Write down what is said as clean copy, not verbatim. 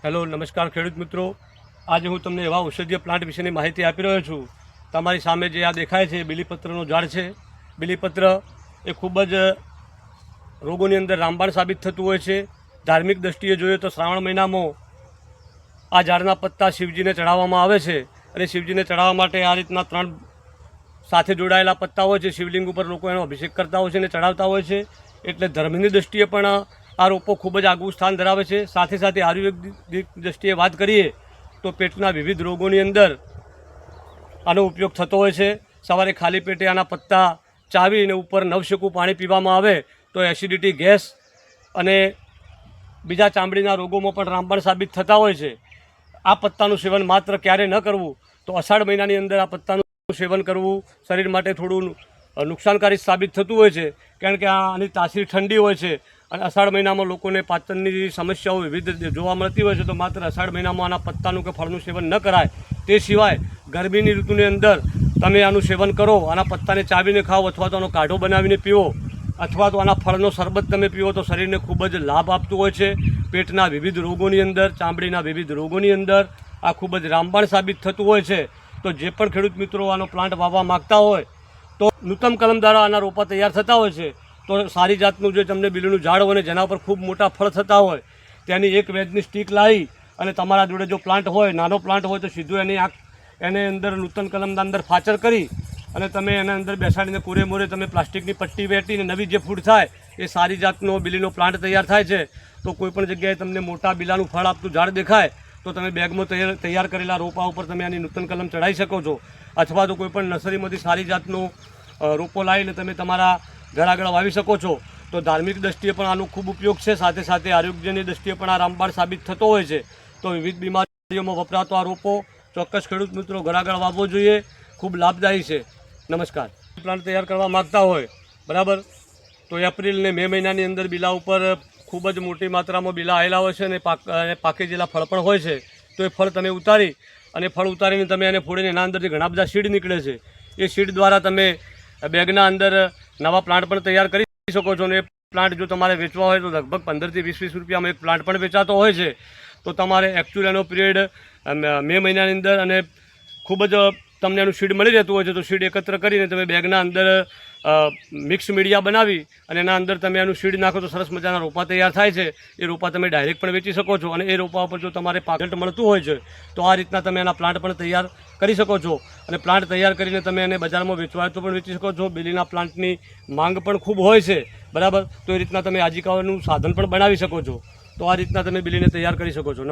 Hello નમસ્કાર ખેડૂત મિત્રો, આજે હું તમને એવા ઔષધીય પ્લાન્ટ વિશેની માહિતી આપી રહ્યો છું. તમારી સામે જે આ દેખાય છે બીલીપત્રનો ઝાડ છે. બીલીપત્ર એ ખૂબ જ રોગોની અંદર રામબાણ સાબિત થતું હોય છે. ધાર્મિક દૃષ્ટિએ જોઈએ તો શ્રાવણ મહિનામાં આ ઝાડના પત્તા શિવજીને ચડાવવામાં આવે છે અને શિવજીને ચડાવવા માટે આ રીતના 3 સાથે જોડાયેલા પત્તા હોય છે. શિવલિંગ ઉપર લોકો એનો અભિષેક કરતા હોય છે અને ચડાવતા હોય છે. એટલે ધર્મની દૃષ્ટિએ પણ આ રોપો ખૂબ જ આગવું સ્થાન ધરાવે છે. સાથે સાથે આયુર્વેદિક દૃષ્ટિએ વાત કરીએ તો પેટના વિવિધ રોગોની અંદર આનો ઉપયોગ થતો હોય છે. સવારે ખાલી પેટે આના પત્તા ચાવીને ઉપર નવશેકું પાણી પીવામાં આવે તો એસિડિટી, ગેસ અને બીજા ચામડીના રોગોમાં પણ રામબાણ સાબિત થતા હોય છે. આ પત્તાનું સેવન માત્ર ક્યારે ન કરવું તો અષાઢ મહિનાની અંદર આ પત્તાનું સેવન કરવું શરીર માટે થોડું નુકસાનકારી સાબિત થતું હોય છે, કારણ કે આની તાસીર ઠંડી હોય છે અને અષાઢ મહિનામાં લોકોને પાચનની સમસ્યાઓ વિવિધ જોવા મળતી હોય છે. તો માત્ર અષાઢ મહિનામાં આના પત્તાનું કે ફળનું સેવન ન કરાય. તે સિવાય ગરમીની ઋતુની અંદર તમે આનું સેવન કરો, આના પત્તાને ચાવીને ખાઓ અથવા તો આનો કાઢો બનાવીને પીવો અથવા તો આના ફળનો શરબત તમે પીવો તો શરીરને ખૂબ જ લાભ આપતું હોય છે. પેટના વિવિધ રોગોની અંદર, ચામડીના વિવિધ રોગોની અંદર આ ખૂબ જ રામબાણ સાબિત થતું હોય છે. તો જે પણ ખેડૂત મિત્રો આનો પ્લાન્ટ વાવવા માગતા હોય તો નૂતન કલમ દ્વારા આના રોપા તૈયાર થતા હોય છે. તો સારી જાતનું જે તમને બીલીનું ઝાડ હોય ને જેના ઉપર ખૂબ મોટા ફળ થતા હોય તેની એક વેજની સ્ટીક લાવી અને તમારા જોડે જો પ્લાન્ટ હોય, નાનો પ્લાન્ટ હોય તો સીધું એને અંદર નૂતન કલમના અંદર ફાચર કરી અને તમે એના અંદર બેસાડીને કોરે મોરે તમે પ્લાસ્ટિકની પટ્ટી વેટીને નવી જે ફૂડ થાય એ સારી જાતનો બીલીનો પ્લાન્ટ તૈયાર થાય છે. તો કોઈપણ જગ્યાએ તમને મોટા બીલાનું ફળ આપતું ઝાડ દેખાય તો તમે બેગમાં તૈયાર કરેલા રોપા ઉપર તમે આની નૂતન કલમ ચડાવી શકો છો. અથવા તો કોઈપણ નર્સરીમાંથી સારી જાતનો રોપો લાવીને તમે તમારા ઘર આગળ વાવી શકો છો. તો ધાર્મિક દૃષ્ટિએ પણ આનો ખૂબ ઉપયોગ છે. સાથે સાથે આરોગ્યની દૃષ્ટિએ પણ આ રામબાણ સાબિત થતો હોય છે. તો વિવિધ બીમારીઓમાં વપરાતો આ રોપો ચોક્કસ ખેડૂત મિત્રો ઘર આગળ વાવવો જોઈએ. ખૂબ લાભદાયી છે. નમસ્કાર. પ્લાન્ટ તૈયાર કરવા માગતા હોય બરાબર તો એપ્રિલ ને મે મહિનાની અંદર બીલા ઉપર ખૂબ જ મોટી માત્રામાં બીલા આવેલા હોય છે અને પાકે જેલા ફળ પણ હોય છે. તો એ ફળ તમે ઉતારીને તમે એને ફોડીને એના અંદરથી ઘણા બધા સીડ નીકળે છે. એ સીડ દ્વારા તમે બેગના અંદર નવા પ્લાન્ટ પણ તૈયાર કરી શકો છો. અને એ પ્લાન્ટ જો તમારે વેચવા હોય તો લગભગ 15 થી 20 રૂપિયામાં એક પ્લાન્ટ પણ વેચાતો હોય છે. તો તમારે એકચ્યુઅલ એનો પિરિયડ મે મહિનાની અંદર અને ખૂબ જ તમને એનું સીડ મળી રહેતું હોય છે. તો સીડ એકત્ર કરીને તમે બેગના અંદર મિક્સ મીડિયા બનાવી અને એના અંદર તમે એનું સીડ નાખો તો સરસ મજાના રોપા તૈયાર થાય છે. એ રોપા તમે ડાયરેક્ટ પણ વેચી શકો છો અને એ રોપા ઉપર જો તમારે પાકેટ મળતું હોય છે તો આ રીતના તમે એના પ્લાન્ટ પણ તૈયાર કરી શકો છો. અને પ્લાન્ટ તૈયાર કરીને તમે એને બજારમાં વેચવા તો પણ વેચી શકો છો. બીલીના પ્લાન્ટની માંગ પણ ખૂબ હોય છે બરાબર. તો એ રીતના તમે આજીવિકાનું સાધન પણ બનાવી શકો છો. તો આ રીતના તમે બીલીને તૈયાર કરી શકો છો.